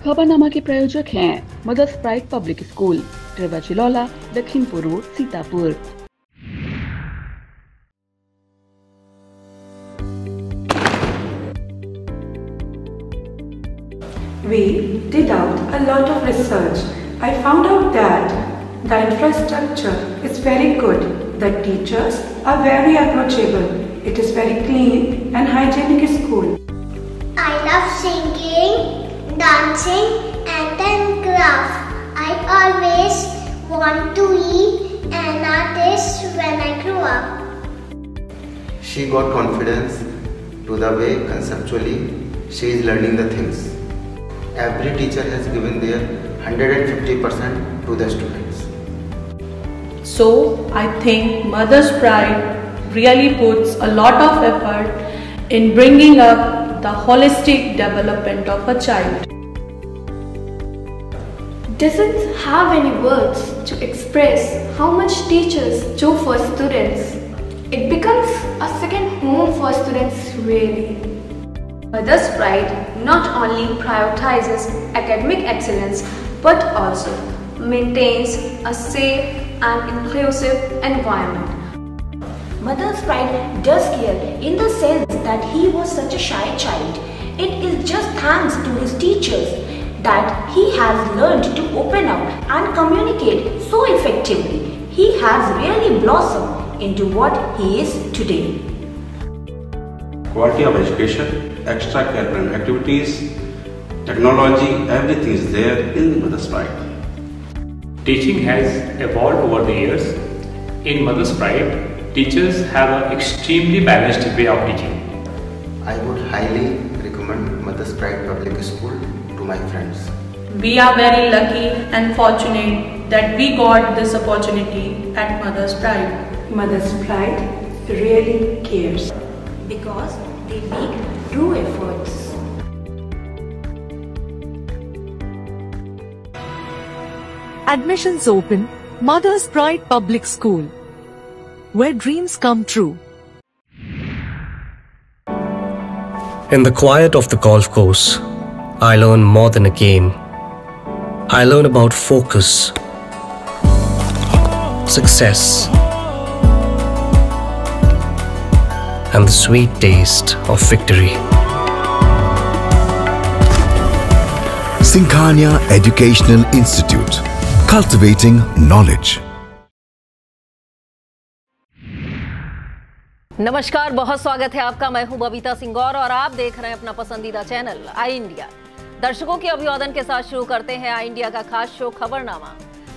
खबरनामा के प्रायोजक हैं Mother's Pride public school, Tirwa Chilaula, Lakhimpur road, Sitapur. We did out a lot of research. I found out that the infrastructure is very good. The teachers are very approachable. It is very clean and hygienic school. I love singing, dancing and then craft. I always want to be an artist when I grow up. She got confidence to the way conceptually she is learning the things. Every teacher has given their 150% to the students. So I think Mother's Pride really puts a lot of effort in bringing up the holistic development of a child. Doesn't have any words to express how much teachers do for students. It becomes a second home for students really. Mother's Pride not only prioritizes academic excellence but also maintains a safe and inclusive environment. Mother's Pride does care in the sense that he was such a shy child. It is just thanks to his teachers that he has learned to open up and communicate so effectively. He has really blossomed into what he is today. Quality of education, extracurricular activities, technology, everything is there in Mother's Pride. Teaching has evolved over the years. In Mother's Pride, teachers have an extremely balanced way of teaching. I would highly recommend Mother's Pride Public School to my friends. We are very lucky and fortunate that we got this opportunity at Mother's Pride. Mother's Pride really cares. Because they make true efforts. Admissions open, Mother's Pride Public School, where dreams come true. In the quiet of the golf course, I learn more than a game. I learn about focus, success, and the sweet taste of victory. Sinkhania Educational Institute, cultivating knowledge. नमस्कार, बहुत स्वागत है आपका। मैं हूं बबीता सिंगौर और आप देख रहे हैं अपना पसंदीदा चैनल आई इंडिया। दर्शकों के अभिवादन के साथ शुरू करते हैं आई इंडिया का खास शो खबरनामा।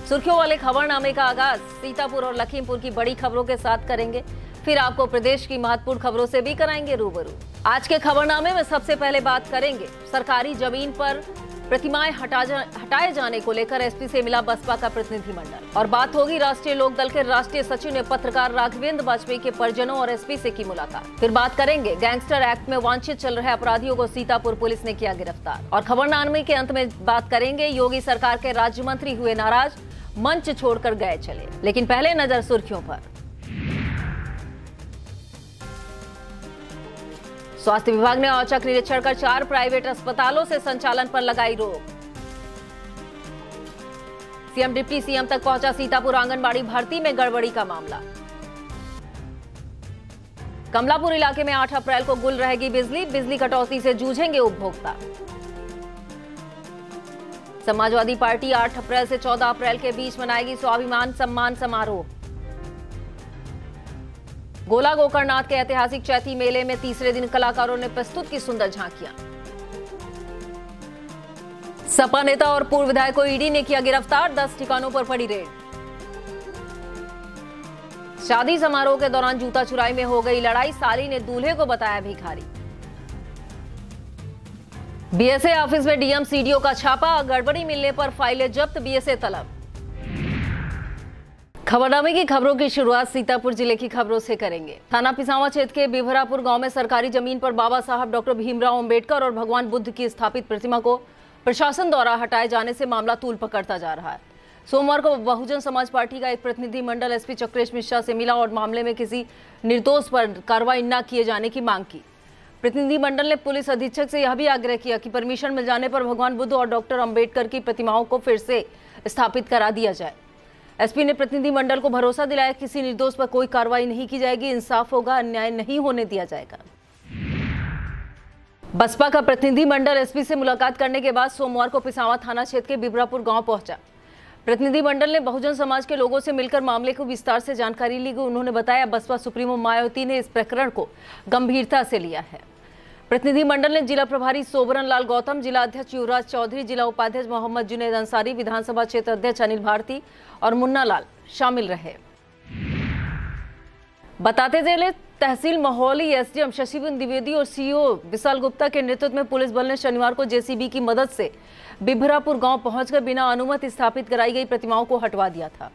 सुर्खियों वाले खबरनामे का आगाज सीतापुर और लखीमपुर की बड़ी खबरों के साथ करेंगे, फिर आपको प्रदेश की महत्वपूर्ण खबरों से भी कराएंगे रूबरू। आज के खबरनामे में सबसे पहले बात करेंगे सरकारी जमीन पर प्रतिमाएं हटाए जाने को लेकर एसपी से मिला बसपा का प्रतिनिधिमंडल, और बात होगी राष्ट्रीय लोकदल के राष्ट्रीय सचिव ने पत्रकार राघवेंद्र वाजपेयी के परिजनों और एसपी से की मुलाकात। फिर बात करेंगे गैंगस्टर एक्ट में वांछित चल रहे अपराधियों को सीतापुर पुलिस ने किया गिरफ्तार, और खबरनामे के अंत में बात करेंगे योगी सरकार के राज्य मंत्री हुए नाराज, मंच छोड़कर गए चले। लेकिन पहले नजर सुर्खियों पर। स्वास्थ्य विभाग ने औचक निरीक्षण कर 4 प्राइवेट अस्पतालों से संचालन पर लगाई रोक। सीएम डिप्टी सीएम तक पहुंचा सीतापुर आंगनबाड़ी भर्ती में गड़बड़ी का मामला। कमलापुर इलाके में 8 अप्रैल को गुल रहेगी बिजली, बिजली कटौती से जूझेंगे उपभोक्ता। समाजवादी पार्टी 8 अप्रैल से 14 अप्रैल के बीच मनाएगी स्वाभिमान सम्मान समारोह। गोला गोकर्णनाथ के ऐतिहासिक चैती मेले में तीसरे दिन कलाकारों ने प्रस्तुत की सुंदर झांकियां। सपा नेता और पूर्व विधायक को ईडी ने किया गिरफ्तार, 10 ठिकानों पर पड़ी रेड। शादी समारोह के दौरान जूता चुराई में हो गई लड़ाई, साली ने दूल्हे को बताया भिखारी। बीएसए ऑफिस में डीएम सीडीओ का छापा, गड़बड़ी मिलने पर फाइलें जब्त, बीएसए तलब। खबरनामे की खबरों की शुरुआत सीतापुर जिले की खबरों से करेंगे। थाना पिसावा क्षेत्र के बिभरापुर गांव में सरकारी जमीन पर बाबा साहब डॉक्टर भीमराव अंबेडकर और भगवान बुद्ध की स्थापित प्रतिमा को प्रशासन द्वारा हटाए जाने से मामला तूल पकड़ता जा रहा है। सोमवार को बहुजन समाज पार्टी का एक प्रतिनिधिमंडल एसपी चक्रेश मिश्रा से मिला और मामले में किसी निर्दोष पर कार्रवाई न किए जाने की मांग की। प्रतिनिधिमंडल ने पुलिस अधीक्षक से यह भी आग्रह किया कि परमिशन मिल जाने पर भगवान बुद्ध और डॉक्टर अंबेडकर की प्रतिमाओं को फिर से स्थापित करा दिया जाए। एसपी ने प्रतिनिधिमंडल को भरोसा दिलाया कि किसी निर्दोष पर कोई कार्रवाई नहीं की जाएगी, इंसाफ होगा, अन्याय नहीं होने दिया जाएगा। बसपा का प्रतिनिधिमंडल एसपी से मुलाकात करने के बाद सोमवार को पिसावा थाना क्षेत्र के बिबरापुर गांव पहुंचा। प्रतिनिधिमंडल ने बहुजन समाज के लोगों से मिलकर मामले को विस्तार से जानकारी ली। उन्होंने बताया बसपा सुप्रीमो मायावती ने इस प्रकरण को गंभीरता से लिया है। प्रतिनिधिमंडल ने जिला प्रभारी सोबरन लाल गौतम, जिला अध्यक्ष युवराज चौधरी, जिला उपाध्यक्ष मोहम्मद जुनैद अंसारी, विधानसभा क्षेत्र अध्यक्ष अनिल भारती और मुन्ना लाल शामिल रहे। बताते चले तहसील महोली एसडीएम शशिबिन द्विवेदी और सीईओ विशाल गुप्ता के नेतृत्व में पुलिस बल ने शनिवार को जेसीबी की मदद से बिभरापुर गांव पहुंचकर बिना अनुमति स्थापित कराई गई प्रतिमाओं को हटवा दिया था।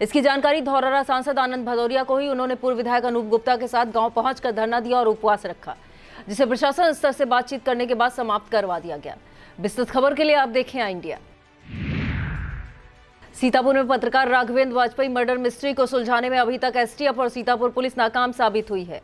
इसकी जानकारी धौरहरा सांसद आनंद भदौरिया को हुई। उन्होंने पूर्व विधायक अनूप गुप्ता के साथ गांव पहुंचकर धरना दिया और उपवास रखा, जिसे प्रशासन स्तर से बातचीत करने के बाद समाप्त करवा दिया गया। विस्तृत खबर के लिए आप देखें आई इंडिया। सीतापुर में पत्रकार राघवेंद्र वाजपेयी मर्डर मिस्ट्री को सुलझाने में अभी तक एसटीएफ और सीतापुर पुलिस नाकाम साबित हुई है।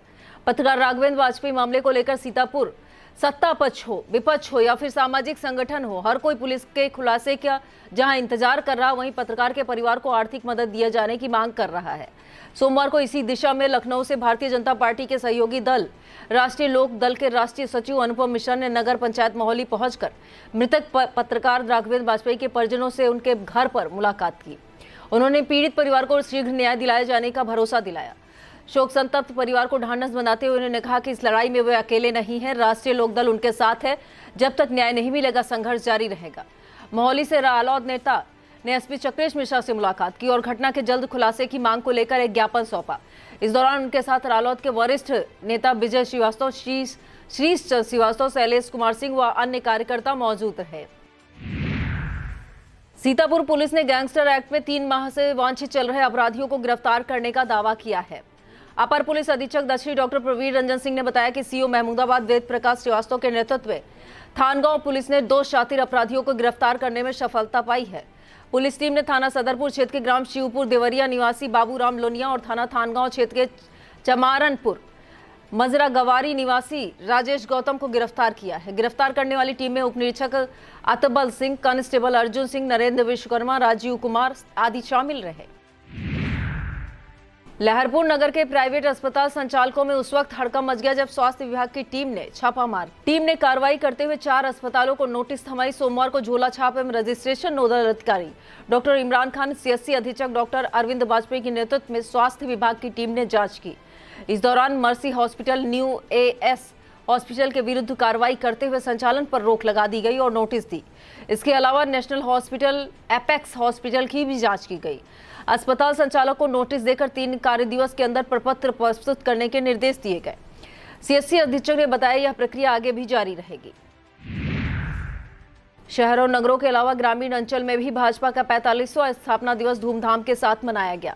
पत्रकार राघवेंद्र वाजपेयी मामले को लेकर सीतापुर सत्ता पक्ष हो, विपक्ष हो या फिर सामाजिक संगठन हो, हर कोई पुलिस के खुलासे का जहां इंतजार कर रहा, वहीं पत्रकार के परिवार को आर्थिक मदद दिए जाने की मांग कर रहा है। सोमवार को इसी दिशा में लखनऊ से भारतीय जनता पार्टी के सहयोगी दल राष्ट्रीय लोक दल के राष्ट्रीय सचिव अनुपम मिश्रा ने नगर पंचायत महोली पहुंचकर मृतक पत्रकार राघवेंद्र वाजपेयी के परिजनों से उनके घर पर मुलाकात की। उन्होंने पीड़ित परिवार को शीघ्र न्याय दिलाए जाने का भरोसा दिलाया। शोक संतप्त परिवार को ढांढस बनाते हुए उन्होंने कहा कि इस लड़ाई में वे अकेले नहीं हैं, राष्ट्रीय लोकदल उनके साथ है। जब तक न्याय नहीं मिलेगा संघर्ष जारी रहेगा। मोहाली से रालोद नेता ने एसपी चक्रेश मिश्रा से मुलाकात की और घटना के जल्द खुलासे की मांग को लेकर एक ज्ञापन सौंपा। इस दौरान उनके साथ रालोद के वरिष्ठ नेता विजय श्रीवास्तव, श्रीश श्रीवास्तव, शैलेश कुमार सिंह व अन्य कार्यकर्ता मौजूद रहे। सीतापुर पुलिस ने गैंगस्टर एक्ट में 3 माह से वांछित चल रहे अपराधियों को गिरफ्तार करने का दावा किया है। अपर पुलिस अधीक्षक दक्षिणी डॉक्टर प्रवीर रंजन सिंह ने बताया कि सीओ महमूदाबाद वेद प्रकाश श्रीवास्तव के नेतृत्व में थानगांव पुलिस ने 2 शातिर अपराधियों को गिरफ्तार करने में सफलता पाई है। पुलिस टीम ने थाना सदरपुर क्षेत्र के ग्राम शिवपुर देवरिया निवासी बाबूराम लोनिया और थाना थानगांव क्षेत्र के चमारनपुर मजरा गवारी निवासी राजेश गौतम को गिरफ्तार किया है। गिरफ्तार करने वाली टीम में उप निरीक्षक अतबल सिंह, कांस्टेबल अर्जुन सिंह, नरेंद्र विश्वकर्मा, राजीव कुमार आदि शामिल रहे। लहरपुर नगर के प्राइवेट अस्पताल संचालकों में उस वक्त हड़कंप मच गया जब स्वास्थ्य विभाग की टीम ने छापा मार। टीम ने कार्रवाई करते हुए 4 अस्पतालों को नोटिस थमाई। सोमवार को झोला छाप एवं रजिस्ट्रेशन नोडल अधिकारी डॉक्टर इमरान खान, सीएससी अधीक्षक डॉक्टर अरविंद वाजपेयी के नेतृत्व में स्वास्थ्य विभाग की टीम ने जांच की। इस दौरान mercy hospital, new as hospital के विरुद्ध कार्रवाई करते हुए संचालन पर रोक लगा दी गई और नोटिस दी। इसके अलावा नेशनल हॉस्पिटल, एपेक्स हॉस्पिटल की भी जांच की गई। अस्पताल संचालक को नोटिस देकर 3 कार्य दिवस के अंदर प्रपत्र प्रस्तुत करने के निर्देश दिए गए। सीएससी अधीक्षक ने बताया यह प्रक्रिया आगे भी जारी रहेगी। शहर और नगरों के अलावा ग्रामीण अंचल में भी भाजपा का 45वां स्थापना दिवस धूमधाम के साथ मनाया गया।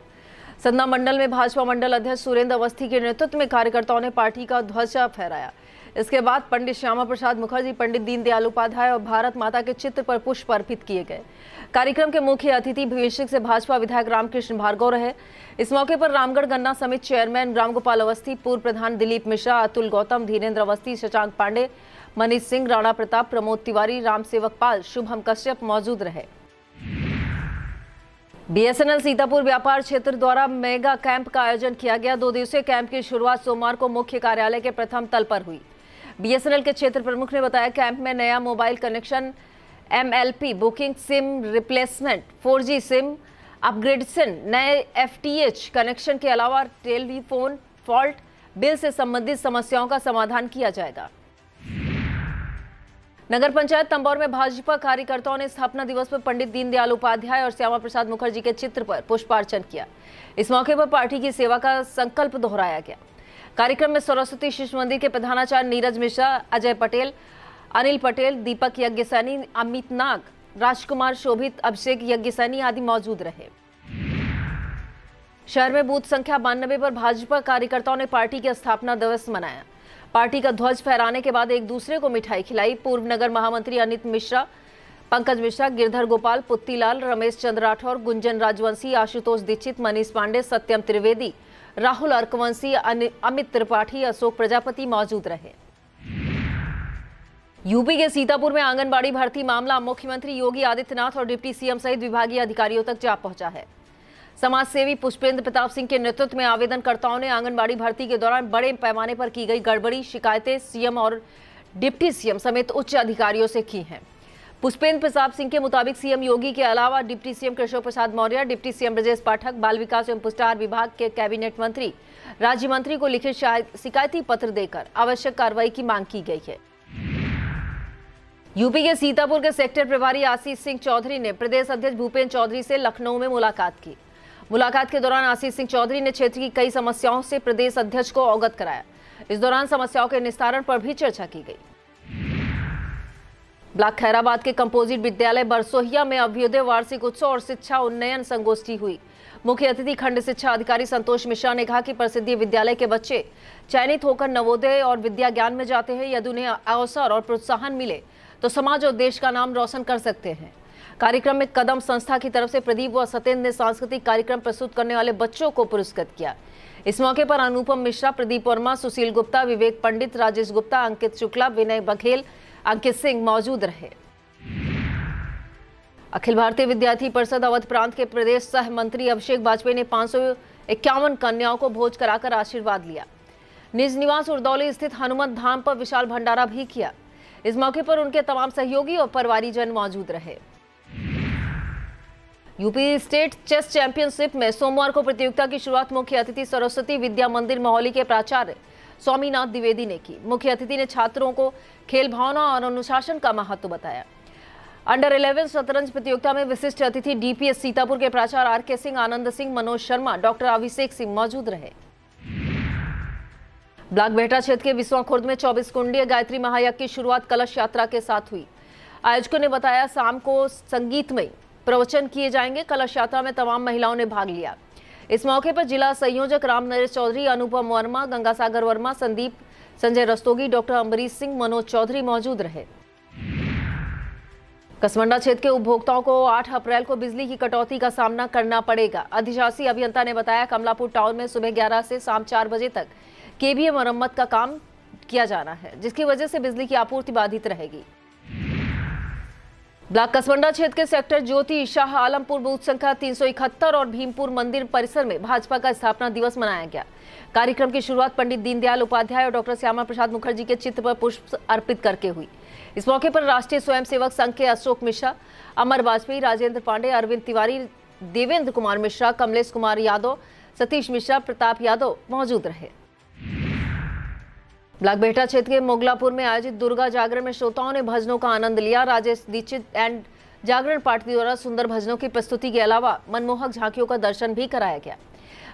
सतना मंडल में भाजपा मंडल अध्यक्ष सुरेंद्र अवस्थी के नेतृत्व में कार्यकर्ताओं ने पार्टी का ध्वजा फहराया। इसके बाद पंडित श्यामा प्रसाद मुखर्जी, पंडित दीनदयाल उपाध्याय और भारत माता के चित्र पर पुष्प अर्पित किए गए। कार्यक्रम के मुख्य अतिथि भविष्य से भाजपा विधायक रामकृष्ण भार्गव रहे। इस मौके पर रामगढ़ गन्ना समिति चेयरमैन रामगोपाल अवस्थी, पूर्व प्रधान दिलीप मिश्रा, अतुल गौतम, धीरेन्द्र अवस्थी, शशांक पांडे, मनीष सिंह, राणा प्रताप, प्रमोद तिवारी, राम सेवक पाल, शुभम कश्यप मौजूद रहे। बीएसएनएल सीतापुर व्यापार क्षेत्र द्वारा मेगा कैंप का आयोजन किया गया। 2 दिवसीय कैंप की शुरुआत सोमवार को मुख्य कार्यालय के प्रथम तल पर हुई। बीएसएनएल के क्षेत्र प्रमुख ने बताया कैंप में नया mobile connection, MLP booking, SIM replacement, 4G SIM upgradation, नए एफटीएच कनेक्शन के अलावा टेलीफोन फॉल्ट, बिल से संबंधित समस्याओं का समाधान किया जाएगा। नगर पंचायत तंबौर में भाजपा कार्यकर्ताओं ने स्थापना दिवस पर पंडित दीनदयाल उपाध्याय और श्यामा प्रसाद मुखर्जी के चित्र पर पुष्पार्चन किया। इस मौके पर पार्टी की सेवा का संकल्प दोहराया गया। कार्यक्रम में सरस्वती शिशु मंदिर के प्रधानाचार्य नीरज मिश्रा, अजय पटेल, अनिल पटेल, दीपक यज्ञसैनी, अमित नाग, राजकुमार शोभित, अभिषेक यज्ञसैनी आदि मौजूद रहे। शहर में बूथ संख्या 92 पर भाजपा कार्यकर्ताओं ने पार्टी का स्थापना दिवस मनाया। पार्टी का ध्वज फहराने के बाद एक दूसरे को मिठाई खिलाई। पूर्व नगर महामंत्री अनित मिश्रा, पंकज मिश्रा, गिरधर गोपाल, पुत्तीलाल, रमेश चंद्र राठौर, गुंजन राजवंशी, आशुतोष दीक्षित, मनीष पांडे, सत्यम त्रिवेदी, राहुल अर्कवंशी, अमित त्रिपाठी, अशोक प्रजापति मौजूद रहे। यूपी के सीतापुर में आंगनबाड़ी भर्ती मामला मुख्यमंत्री योगी आदित्यनाथ और डिप्टी सीएम सहित विभागीय अधिकारियों तक जा पहुंचा है। समाज सेवी पुष्पेंद्र प्रताप सिंह के नेतृत्व में आवेदनकर्ताओं ने आंगनबाड़ी भर्ती के दौरान बड़े पैमाने पर की गई गड़बड़ी शिकायतें सीएम और डिप्टी सीएम समेत उच्च अधिकारियों से की हैं। पुष्पेंद्र प्रताप सिंह के मुताबिक सीएम योगी के अलावा deputy CM Keshav Prasad Maurya, deputy CM Brajesh Pathak, बाल विकास एवं पुष्टाहार विभाग के कैबिनेट मंत्री राज्य मंत्री को लिखित शिकायती पत्र देकर आवश्यक कार्रवाई की मांग की गई है। यूपी के सीतापुर के सेक्टर प्रभारी आशीष सिंह चौधरी ने प्रदेश अध्यक्ष भूपेंद्र चौधरी से लखनऊ में मुलाकात की। मुलाकात के दौरान आशीष सिंह चौधरी ने क्षेत्र की कई समस्याओं से प्रदेश अध्यक्ष को अवगत कराया। इस दौरान समस्याओं के निस्तारण पर भी चर्चा की गई। ब्लॉक खैराबाद के कंपोजिट विद्यालय बरसोहिया में अभ्युदय वार्षिक उत्सव और शिक्षा उन्नयन संगोष्ठी हुई। मुख्य अतिथि खंड शिक्षा अधिकारी संतोष मिश्रा ने कहा कि परिषदीय विद्यालय के बच्चे चयनित होकर नवोदय और विद्या ज्ञान में जाते हैं। यदि उन्हें अवसर और प्रोत्साहन मिले तो समाज और देश का नाम रोशन कर सकते हैं। कार्यक्रम में कदम संस्था की तरफ से प्रदीप व सत्येंद्र ने सांस्कृतिक कार्यक्रम प्रस्तुत करने वाले बच्चों को पुरस्कृत किया। इस मौके पर अनुपम मिश्रा, प्रदीप वर्मा, सुशील गुप्ता, विवेक पंडित, राजेश गुप्ता, अंकित शुक्ला, विनय बघेल, अंकित सिंह मौजूद रहे। अखिल भारतीय विद्यार्थी परिषद अवध प्रांत के प्रदेश सह मंत्री अभिषेक वाजपेयी ने 551 कन्याओं को भोज कराकर आशीर्वाद लिया। निज निवास उर्दौली स्थित हनुमत धाम पर विशाल भंडारा भी किया। इस मौके पर उनके तमाम सहयोगी और परिवारीजन मौजूद रहे। यूपी स्टेट चेस चैंपियनशिप में सोमवार को प्रतियोगिता की शुरुआत मुख्य अतिथि सरस्वती विद्या मंदिर मोहाली के प्राचार्य स्वामीनाथ द्विवेदी ने की। मुख्य अतिथि ने छात्रों को खेल भावना और अनुशासन का महत्व बताया। अंडर 11 शतरंज प्रतियोगिता में विशिष्ट अतिथि डीपीएस सीतापुर के प्राचार्य आर.के. सिंह, आनंद सिंह, मनोज शर्मा, डॉक्टर अभिषेक सिंह मौजूद रहे। ब्लॉक बेहटा क्षेत्र के विश्वा खुर्द में 24 कुंडीय गायत्री महायज्ञ की शुरुआत कलश यात्रा के साथ हुई। आयोजकों ने बताया शाम को संगीतमय प्रवचन किए जाएंगे। कलश यात्रा में तमाम महिलाओं ने भाग लिया। इस मौके पर जिला संयोजक राम नरेश चौधरी, अनुपम वर्मा, गंगासागर वर्मा, संदीप, संजय रस्तोगी, डॉक्टर अम्बरीश सिंह, मनोज चौधरी मौजूद रहे। कसमंडा क्षेत्र के उपभोक्ताओं को 8 अप्रैल को बिजली की कटौती का सामना करना पड़ेगा। अधिशासी अभियंता ने बताया कमलापुर टाउन में सुबह 11 से शाम 4 बजे तक केवीए मरम्मत का काम किया जाना है, जिसकी वजह से बिजली की आपूर्ति बाधित रहेगी। ब्लॉक कसमंडा क्षेत्र के सेक्टर ज्योति शाह आलमपुर बूथ संख्या 371 और भीमपुर मंदिर परिसर में भाजपा का स्थापना दिवस मनाया गया। कार्यक्रम की शुरुआत पंडित दीनदयाल उपाध्याय और डॉक्टर श्यामा प्रसाद मुखर्जी के चित्र पर पुष्प अर्पित करके हुई। इस मौके पर राष्ट्रीय स्वयंसेवक संघ के अशोक मिश्रा, अमर वाजपेयी, राजेंद्र पांडे, अरविंद तिवारी, देवेंद्र कुमार मिश्रा, कमलेश कुमार यादव, सतीश मिश्रा, प्रताप यादव मौजूद रहे। ब्लॉक बेहटा क्षेत्र के मोगलापुर में आयोजित दुर्गा जागरण में श्रोताओं ने भजनों का आनंद लिया। राजेश दीक्षित एंड जागरण पार्टी द्वारा सुंदर भजनों की प्रस्तुति के अलावा मनमोहक झांकियों का दर्शन भी कराया गया।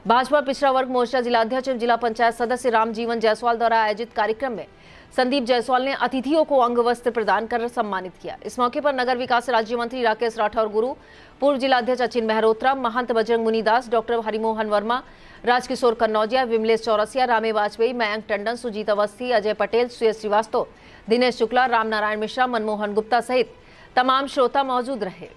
भाजपा पिछड़ा वर्ग मोर्चा जिलाध्यक्ष एवं जिला पंचायत सदस्य रामजीवन जायसवाल द्वारा आयोजित कार्यक्रम में संदीप जायसवाल ने अतिथियों को अंग वस्त्र प्रदान कर सम्मानित किया। इस मौके पर नगर विकास राज्य मंत्री राकेश राठौर गुरु, पूर्व जिलाध्यक्ष अचिन मेहरोत्रा, महंत बजरंग मुनिदास, डॉक्टर हरिमोहन वर्मा, राजकिशोर कन्नौजिया, विमलेश चौरसिया, रामे वाजपेयी, मयंक टंडन, सुजीत अवस्थी, अजय पटेल, सुयश श्रीवास्तव, दिनेश शुक्ला, रामनारायण मिश्रा, मनमोहन गुप्ता सहित तमाम श्रोता मौजूद रहे।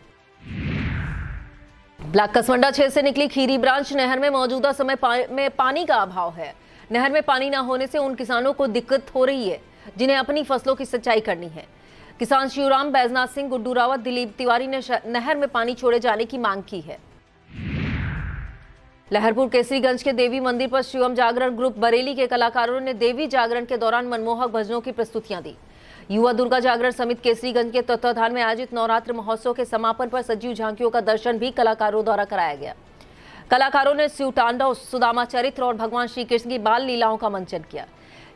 ब्लॉक कसमंडा क्षेत्र से निकली खीरी ब्रांच नहर में मौजूदा समय में पानी का अभाव है। नहर में पानी न होने से उन किसानों को दिक्कत हो रही है जिन्हें अपनी फसलों की सिंचाई करनी है। किसान शिवराम, बैजनाथ सिंह, गुड्डू रावत, दिलीप तिवारी ने नहर में पानी छोड़े जाने की मांग की है। लहरपुर केसरीगंज के देवी मंदिर पर शिवम जागरण ग्रुप बरेली के कलाकारों ने देवी जागरण के दौरान मनमोहक भजनों की प्रस्तुतियां दी। युवा दुर्गा जागरण समिति केसरीगंज के तत्वाधान में आयोजित नवरात्र महोत्सव के समापन पर सजीव झांकियों का दर्शन भी कलाकारों द्वारा कराया गया। कलाकारों ने शिव तांडव, सुदामा चरित्र और भगवान श्री कृष्ण की बाल लीलाओं का मंचन किया।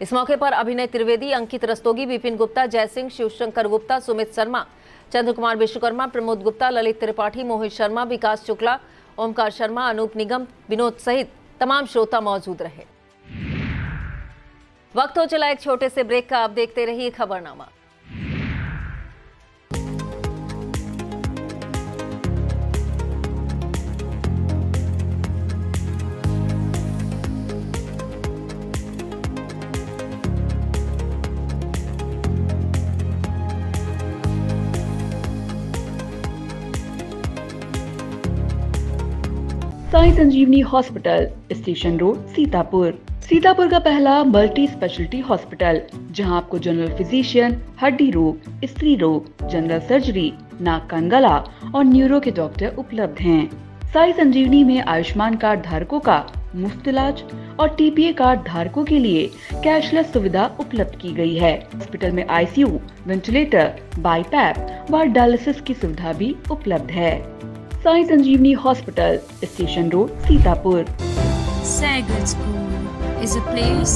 इस मौके पर अभिनय त्रिवेदी, अंकित रस्तोगी, विपिन गुप्ता, जयसिंह, शिवशंकर गुप्ता, सुमित शर्मा, चंद्र कुमार विश्वकर्मा, प्रमोद गुप्ता, ललित त्रिपाठी, मोहित शर्मा, विकास शुक्ला, ओमकार शर्मा, अनूप निगम, विनोद सहित तमाम श्रोता मौजूद रहे। वक्त हो चला एक छोटे से ब्रेक का। आप देखते रहिए Khabarnama. Sai Sanjeevani hospital, station road, Sitapur. Sitapur का पहला मल्टी स्पेशलिटी हॉस्पिटल, जहां आपको जनरल फिजिशियन, हड्डी रोग, स्त्री रोग, जनरल सर्जरी, नाक कान गला और न्यूरो के डॉक्टर उपलब्ध हैं। साई संजीवनी में आयुष्मान कार्ड धारकों का मुफ्त इलाज और TPA कार्ड धारकों के लिए कैशलेस सुविधा उपलब्ध की गई है। हॉस्पिटल में ICU, वेंटिलेटर, बाईपैप व डायलिसिस की सुविधा भी उपलब्ध है। Sai Sanjeevani hospital, station road, Sitapur. Sagar School is a place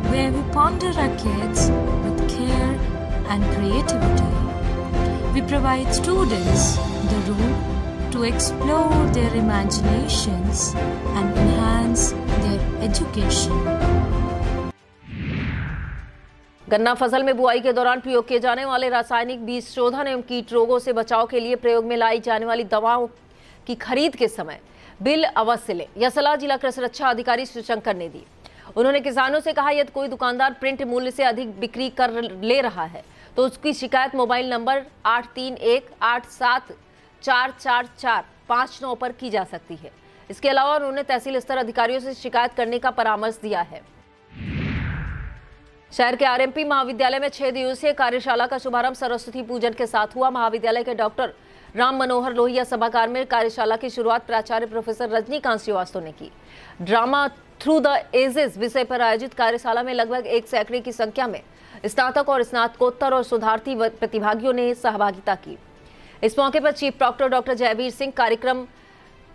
where we ponder our kids with care and creativity. We provide students the room to explore their imaginations and enhance their education. गन्ना फसल में बुआई के दौरान प्रयोग किए जाने वाले रासायनिक बीज शोधन एवं कीट रोगों से बचाव के लिए प्रयोग में लाई जाने वाली दवाओं की खरीद के समय बिल अवश्य लें। यह सलाह जिला कृषि रक्षा अधिकारी शिवशंकर ने दी। उन्होंने किसानों से कहा, यदि कोई दुकानदार प्रिंट मूल्य से अधिक बिक्री कर ले रहा है तो उसकी शिकायत मोबाइल नंबर 8318744459 पर की जा सकती है। इसके अलावा उन्होंने तहसील स्तर अधिकारियों से शिकायत करने का परामर्श दिया है। शहर के RMP महाविद्यालय में 6 दिवसीय कार्यशाला का शुभारंभ सरस्वती पूजन के साथ हुआ। महाविद्यालय के डॉक्टर राम मनोहर लोहिया सभागार में कार्यशाला की शुरुआत प्राचार्य प्रोफेसर रजनीकांत श्रीवास्तव ने की। ड्रामा थ्रू द एजेस विषय पर आयोजित कार्यशाला में लगभग 1 सैकड़े की संख्या में स्नातक और स्नातकोत्तर और शोधार्थी प्रतिभागियों ने सहभागिता की। इस मौके पर chief proctor doctor Jaiveer Singh, कार्यक्रम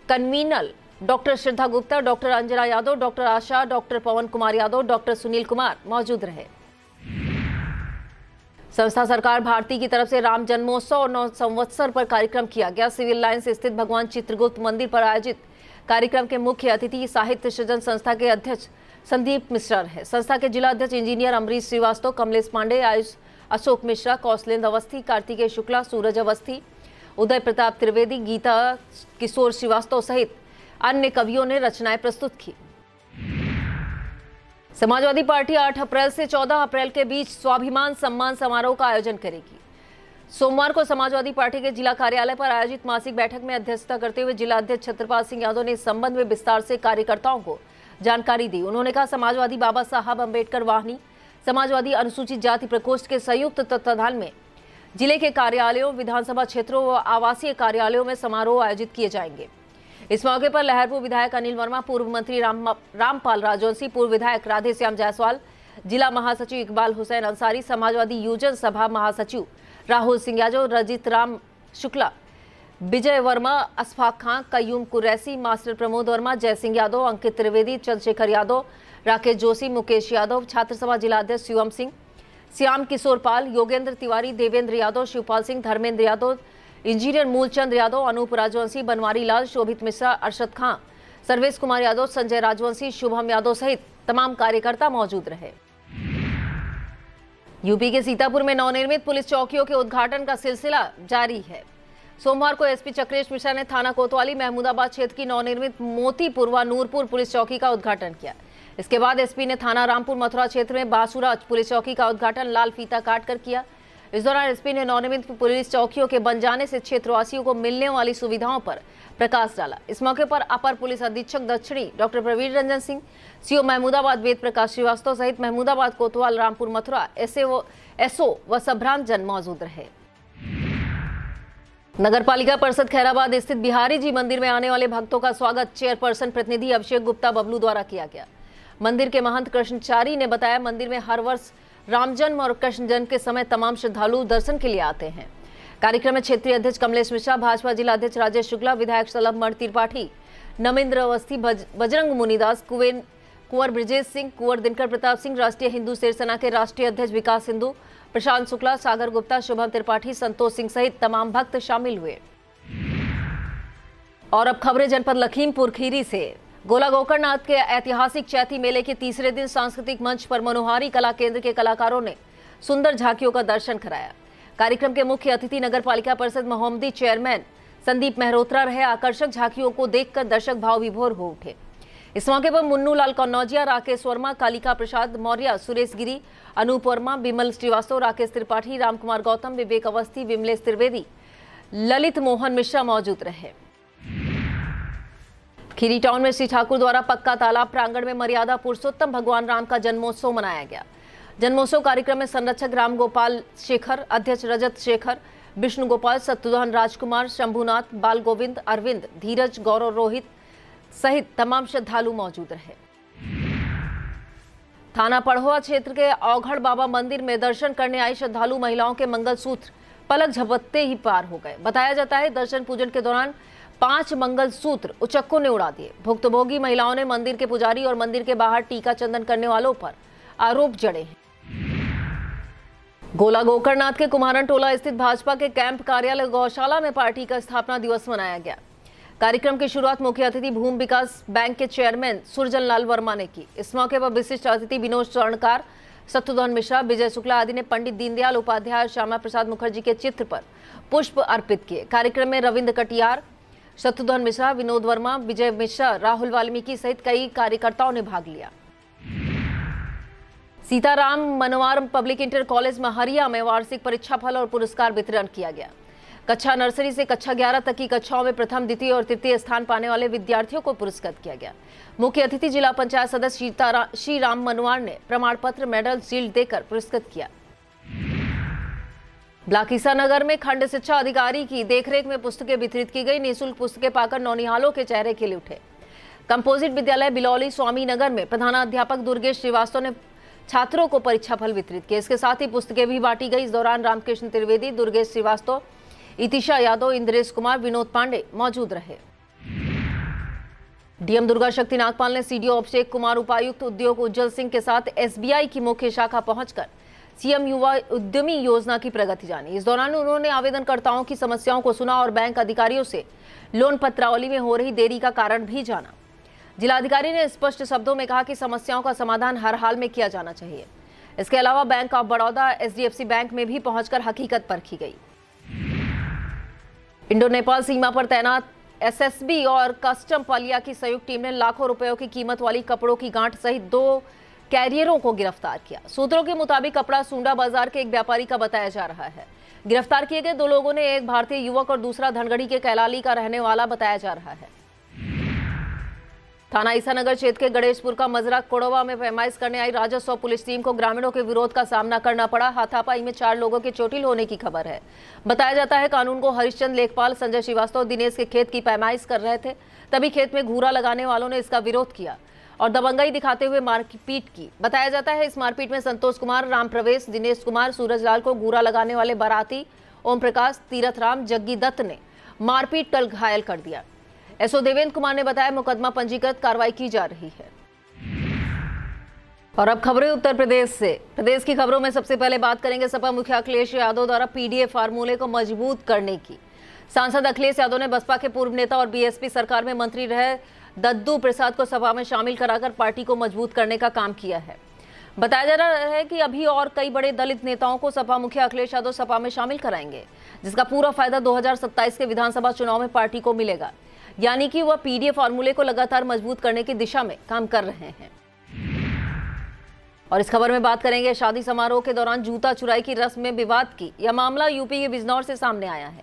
कन्वीनर डॉक्टर श्रद्धा गुप्ता, डॉक्टर अंजना यादव, डॉक्टर आशा, डॉक्टर पवन कुमार यादव, डॉक्टर सुनील कुमार मौजूद रहे। संस्था सरकार भारती की तरफ से राम जन्मोत्सव और 9 संवत्सर पर कार्यक्रम किया गया। सिविल लाइंस स्थित भगवान चित्रगुप्त मंदिर पर आयोजित कार्यक्रम के मुख्य अतिथि साहित्य सृजन संस्था के अध्यक्ष संदीप मिश्रा रहे। संस्था के जिला अध्यक्ष इंजीनियर अमरीश श्रीवास्तव, कमलेश पांडे, आयुष अशोक मिश्रा, कौशलेंद्र अवस्थी, कार्तिकेय शुक्ला, सूरज अवस्थी, उदय प्रताप त्रिवेदी, गीता किशोर श्रीवास्तव सहित अन्य कवियों ने रचनाएं प्रस्तुत की। समाजवादी पार्टी 8 अप्रैल से 14 अप्रैल के बीच स्वाभिमान सम्मान समारोह का आयोजन करेगी। सोमवार को समाजवादी पार्टी के जिला कार्यालय पर आयोजित मासिक बैठक में अध्यक्षता करते हुए जिला अध्यक्ष छत्रपाल सिंह यादव ने इस संबंध में विस्तार से कार्यकर्ताओं को जानकारी दी। उन्होंने कहा, समाजवादी बाबा साहब अम्बेडकर वाहिनी, समाजवादी अनुसूचित जाति प्रकोष्ठ के संयुक्त तत्वाधान में जिले के कार्यालयों, विधानसभा क्षेत्रों व आवासीय कार्यालयों में समारोह आयोजित किए जाएंगे। इस मौके पर लहरपुर विधायक अनिल वर्मा, पूर्व मंत्री रामपाल राजवंशी, पूर्व विधायक राधेश्याम जायसवाल, जिला महासचिव इकबाल हुसैन अंसारी, समाजवादी युवजन सभा महासचिव राहुल सिंह यादव, रजित राम शुक्ला, विजय वर्मा, अशफाक खां, कयूम कुरैसी, मास्टर प्रमोद वर्मा, जय सिंह यादव, अंकित त्रिवेदी, चंद्रशेखर यादव, राकेश जोशी, मुकेश यादव, छात्र सभा जिला अध्यक्ष शिवम सिंह, श्याम किशोर पाल, योगेंद्र तिवारी, देवेंद्र यादव, शिवपाल सिंह, धर्मेंद्र यादव, इंजीनियर मूलचंद यादव, अनूप राजवंशी, बनवारी लाल, शोभित मिश्रा, अरशद खां, सर्वेश कुमार यादव, संजय राजवंशी, शुभम यादव सहित तमाम कार्यकर्ता मौजूद रहे। यूपी के सीतापुर में नवनिर्मित पुलिस चौकियों के उद्घाटन का सिलसिला जारी है। सोमवार को एसपी चक्रेश मिश्रा ने थाना कोतवाली महमूदाबाद क्षेत्र की नवनिर्मित मोतीपुर व नूरपुर पुलिस चौकी का उद्घाटन किया। इसके बाद एसपी ने थाना रामपुर मथुरा क्षेत्र में बासुरा पुलिस चौकी का उद्घाटन लाल फीता काटकर किया। इस दौरान एसपी ने नवनिर्मित पुलिस चौकियों के बन जाने से क्षेत्रवासियों को मिलने वाली सुविधाओं पर प्रकाश डाला। इस मौके पर अपर पुलिस अधीक्षक दक्षिणी डॉक्टर प्रवीण रंजन सिंह, सीओ महमूदाबाद वेद प्रकाश श्रीवास्तव सहित महमूदाबाद, कोतवाल, रामपुर, मथुरा एसओ व सभ्रांत जन मौजूद रहे। नगरपालिका परिषद खैराबाद स्थित बिहारी जी मंदिर में आने वाले भक्तों का स्वागत चेयरपर्सन प्रतिनिधि अभिषेक गुप्ता बबलू द्वारा किया गया। मंदिर के महंत कृष्णचारी ने बताया, मंदिर में हर वर्ष राम जन्म और कृष्ण जन्म के समय तमाम श्रद्धालु दर्शन के लिए आते हैं। कार्यक्रम में क्षेत्रीय अध्यक्ष कमलेश मिश्रा, भाजपा जिला अध्यक्ष राजेश शुक्ला, विधायक सलभ मण त्रिपाठी, नमेंद्र अवस्थी, बजरंग मुनिदास, कुंवर ब्रजेश सिंह, कुंवर दिनकर प्रताप सिंह, राष्ट्रीय हिंदू सेना के राष्ट्रीय अध्यक्ष विकास सिंधु, प्रशांत शुक्ला, सागर गुप्ता, शुभम त्रिपाठी, संतोष सिंह सहित तमाम भक्त शामिल हुए। और अब खबरें जनपद लखीमपुर खीरी से। गोला गोकर्णनाथ के ऐतिहासिक चैती मेले के तीसरे दिन सांस्कृतिक मंच पर मनोहारी कला केंद्र के कलाकारों ने सुंदर झांकियों का दर्शन कराया। कार्यक्रम के मुख्य अतिथि नगर पालिका परिषद महोमदी चेयरमैन संदीप मेहरोत्रा रहे। आकर्षक झांकियों को देखकर दर्शक भाव विभोर हो उठे। इस मौके पर मुन्नू लाल कन्नौजिया, राकेश वर्मा, कालिका प्रसाद मौर्य, सुरेश गिरी, अनूप वर्मा, बिमल श्रीवास्तव, राकेश त्रिपाठी, रामकुमार गौतम, विवेक अवस्थी, विमलेश त्रिवेदी, ललित मोहन मिश्रा मौजूद रहे। खीरी टाउन में श्री ठाकुर द्वारा पक्का तालाब प्रांगण में मर्यादा पुरुषोत्तम भगवान राम का जन्मोत्सव मनाया गया। जन्मोत्सव कार्यक्रम में संरक्षक राम गोपाल शेखर, अध्यक्ष रजत शेखर, विष्णु गोपाल, सत्युधन राजकुमार, शंभुनाथ, बाल गोविंद, अरविंद, धीरज, गौरव, रोहित सहित तमाम श्रद्धालु मौजूद रहे। थाना पड़हुआ क्षेत्र के औघड़ बाबा मंदिर में दर्शन करने आई श्रद्धालु महिलाओं के मंगलसूत्र पलक झपकते ही पार हो गए। बताया जाता है दर्शन पूजन के दौरान 5 मंगलसूत्र उचक्कों ने उड़ा दिए। भुक्तभोगी महिलाओं ने मंदिर के पुजारी और मंदिर के बाहर टीका चंदन करने वालों पर आरोप जड़े हैं। गोला गोकर्णनाथ के कुम्हारन टोला स्थित भाजपा के कैंप कार्यालय गौशाला में पार्टी का स्थापना दिवस मनाया गया। कार्यक्रम की शुरुआत मुख्य अतिथि भूमि विकास बैंक के चेयरमैन सुरजन लाल वर्मा ने की। इस मौके पर विशिष्ट अतिथि विनोद स्वर्णकार, सत्युधन मिश्रा, विजय शुक्ला आदि ने पंडित दीनदयाल उपाध्याय और श्यामा प्रसाद मुखर्जी के चित्र पर पुष्प अर्पित किए। कार्यक्रम में रविंद्र कटियार, सत्युधन मिश्रा, विनोद वर्मा, विजय मिश्रा, राहुल वाल्मीकि सहित कई कार्यकर्ताओं ने भाग लिया। Sitaram Manowar public inter college Mahariya में वार्षिक परीक्षा फल और पुरस्कार वितरण किया गया। कक्षा नर्सरी से कक्षा 11 तक की कक्षाओं में प्रथम, द्वितीय और तृतीय स्थान पाने वाले विद्यार्थियों को पुरस्कृत किया गया। मुख्य अतिथि जिला पंचायत सदस्य श्री राम मनोवार ने प्रमाण पत्र, मेडल, शील्ड देकर पुरस्कृत किया। ब्लाकीसा नगर में खंड शिक्षा अधिकारी की देखरेख में पुस्तकें वितरित की गई। निःशुल्क पुस्तकें पाकर नौनिहालों के चेहरे खिल उठे। कंपोजिट विद्यालय बिलौली स्वामी नगर में प्रधानाध्यापक दुर्गेश श्रीवास्तव ने छात्रों को परीक्षा फल वितरित किए। इसके साथ ही पुस्तकें भी बांटी गई। इस दौरान रामकृष्ण त्रिवेदी, दुर्गेश श्रीवास्तव, इतिशा यादव, इंद्रेश कुमार, विनोद पांडे मौजूद रहे। डीएम दुर्गा शक्ति नागपाल ने सीडीओ अभिषेक कुमार, उपायुक्त उद्योग उज्जवल सिंह के साथ एसबीआई की मुख्य शाखा पहुंचकर सीएम युवा उद्यमी योजना की प्रगति जानी। इस दौरान उन्होंने आवेदनकर्ताओं की समस्याओं को सुना और बैंक अधिकारियों से लोन पत्रावली में हो रही देरी का कारण भी जाना। जिलाधिकारी ने स्पष्ट शब्दों में कहा कि समस्याओं का समाधान हर हाल में किया जाना चाहिए। इसके अलावा bank of Baroda, HDFC bank में भी पहुंचकर हकीकत परखी गई। इंडो नेपाल सीमा पर तैनात एसएसबी और कस्टम पलिया की संयुक्त टीम ने लाखों रुपयों की कीमत वाली कपड़ों की गांठ सहित 2 कैरियरों को गिरफ्तार किया। सूत्रों के मुताबिक कपड़ा सूंडा बाजार के एक व्यापारी का बताया जा रहा है। गिरफ्तार किए गए 2 लोगों ने एक भारतीय युवक और दूसरा धनगढ़ी के कैलाली का रहने वाला बताया जा रहा है। थाना ईसानगर क्षेत्र के गणेशपुर का मजरा कोड़वा में पैमाइश करने आई राजस्व और पुलिस टीम को ग्रामीणों के विरोध का सामना करना पड़ा। हाथापाई में 4 लोगों के चोटिल होने की खबर है। बताया जाता है कानून को हरिश्चंद्र लेखपाल, संजय श्रीवास्तव दिनेश के खेत की पैमाइश कर रहे थे। तभी खेत में घूरा लगाने वालों ने इसका विरोध किया और दबंगई दिखाते हुए मारपीट की। बताया जाता है इस मारपीट में संतोष कुमार, राम प्रवेश, दिनेश कुमार, सूरजलाल को घूरा लगाने वाले बाराती ओम प्रकाश, तीरथ राम, जग्गी दत्त ने मारपीट कर घायल कर दिया। एसओ देवेंद्र कुमार ने बताया मुकदमा पंजीकृत, कार्रवाई की जा रही है। और अब खबरें उत्तर प्रदेश से। प्रदेश की खबरों में सबसे पहले बात करेंगे सपा मुखिया अखिलेश यादव द्वारा पीडीए फार्मूले को मजबूत करने की। सांसद अखिलेश यादव ने बसपा के पूर्व नेता और बीएसपी सरकार में मंत्री रहे दद्दू प्रसाद को सपा में शामिल कराकर पार्टी को मजबूत करने का काम किया है। बताया जा रहा है कि अभी और कई बड़े दलित नेताओं को सपा मुखिया अखिलेश यादव सपा में शामिल कराएंगे, जिसका पूरा फायदा 2027 के विधानसभा चुनाव में पार्टी को मिलेगा। यानी कि वह पीडीए फार्मूले को लगातार मजबूत करने की दिशा में काम कर रहे हैं। और इस खबर में बात करेंगे शादी समारोह के दौरान जूता चुराई की रस्म में विवाद की। यह मामला यूपी के बिजनौर से सामने आया है।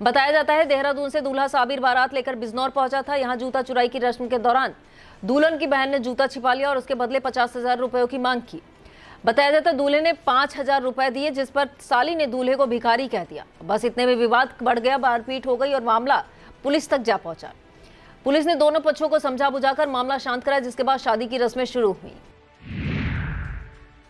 बताया जाता है देहरादून से दूल्हा साबिर बारात लेकर बिजनौर पहुंचा था। यहां जूता चुराई की रस्म के दौरान दुल्हन की बहन ने जूता छिपा लिया और उसके बदले 50,000 रुपयों की मांग की। बताया जाता है दूल्हे ने 5,000 रुपए दिए, जिस पर साली ने दूल्हे को भिखारी कह दिया। बस इतने में विवाद बढ़ गया, मारपीट हो गई और मामला पुलिस तक जा पहुंचा। पुलिस ने दोनों पक्षों को समझा बुझाकर मामला शांत कराया, जिसके बाद शादी की रस्में शुरू हुई।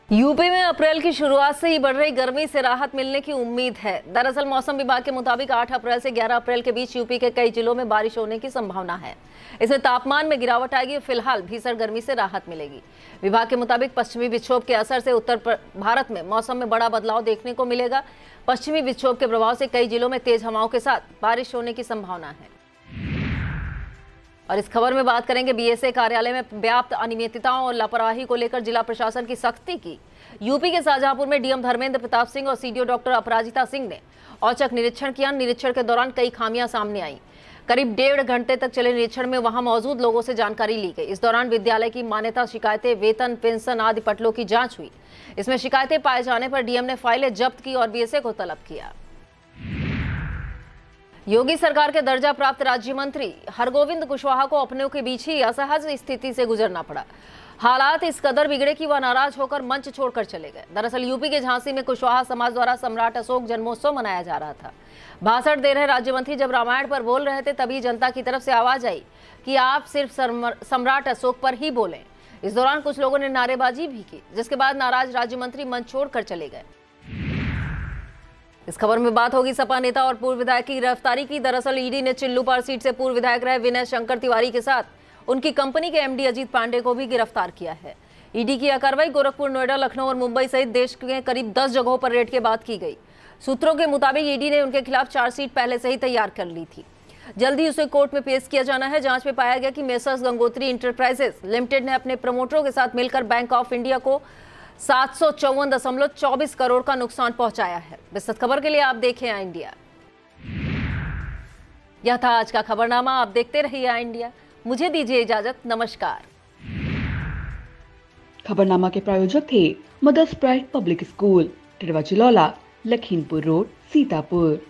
यूपी में अप्रैल की शुरुआत से ही बढ़ रही गर्मी से राहत मिलने की उम्मीद है। दरअसल मौसम विभाग के मुताबिक 8 अप्रैल से 11 अप्रैल के बीच यूपी के कई जिलों में बारिश होने की संभावना है। इसमें तापमान में गिरावट आएगी और फिलहाल भीषण गर्मी से राहत मिलेगी। विभाग के मुताबिक पश्चिमी विक्षोभ के असर से उत्तर भारत में मौसम में बड़ा बदलाव देखने को मिलेगा। पश्चिमी विक्षोभ के प्रभाव से कई जिलों में तेज हवाओं के साथ बारिश होने की संभावना है। और इस खबर में बात करेंगे बीएसए कार्यालय में व्याप्त अनियमितताओं और लापरवाही को लेकर जिला प्रशासन की सख्ती की। यूपी के शाहजहांपुर में डीएम धर्मेंद्र प्रताप सिंह और सीडीओ डॉक्टर अपराजिता सिंह ने औचक निरीक्षण किया। निरीक्षण के दौरान कई खामियां सामने आई। करीब 1.5 घंटे तक चले निरीक्षण में वहां मौजूद लोगों से जानकारी ली गई। इस दौरान विद्यालय की मान्यता, शिकायतें, वेतन, पेंशन आदि पटलों की जांच हुई। इसमें शिकायतें पाए जाने पर डीएम ने फाइलें जब्त की और बीएसए को तलब किया। योगी सरकार के दर्जा प्राप्त राज्य मंत्री हरगोविंद कुशवाहा को अपनों के बीच ही असहज स्थिति से गुजरना पड़ा। हालात इस कदर बिगड़े कि वह नाराज होकर मंच छोड़कर चले गए। दरअसल यूपी के झांसी में कुशवाहा समाज द्वारा सम्राट अशोक जन्मोत्सव मनाया जा रहा था। भाषण दे रहे राज्य मंत्री जब रामायण पर बोल रहे थे तभी जनता की तरफ से आवाज आई कि आप सिर्फ सम्राट अशोक पर ही बोलें। इस दौरान कुछ लोगों ने नारेबाजी भी की, जिसके बाद नाराज राज्य मंत्री मंच छोड़कर चले गए। इस खबर में बात होगी सपा नेता और पूर्व विधायक की गिरफ्तारी की। दरअसल ईडी ने चिल्लूपार सीट से पूर्व विधायक रहे विनय शंकर तिवारी के साथ उनकी कंपनी के एमडी अजीत पांडे को भी गिरफ्तार किया है। ईडी की यह कार्रवाई गोरखपुर, नोएडा, लखनऊ और मुंबई सहित देश के करीब 10 जगहों पर रेड के बाद की गई। सूत्रों के मुताबिक ईडी ने उनके खिलाफ चार्जशीट पहले से ही तैयार कर ली थी। जल्द ही उसे कोर्ट में पेश किया जाना है। जांच में पाया गया कि मेसर्स गंगोत्री इंटरप्राइजेस लिमिटेड ने अपने प्रमोटरों के साथ मिलकर बैंक ऑफ इंडिया को 754.24 करोड़ का नुकसान पहुंचाया है। विस्तृत खबर के लिए आप देखें आई इंडिया। यह था आज का खबरनामा। आप देखते रहिए आई इंडिया। मुझे दीजिए इजाजत। नमस्कार। खबरनामा के प्रायोजक थे Mother's Pride public school, Tirwa Chilaula, Lakhimpur road, Sitapur.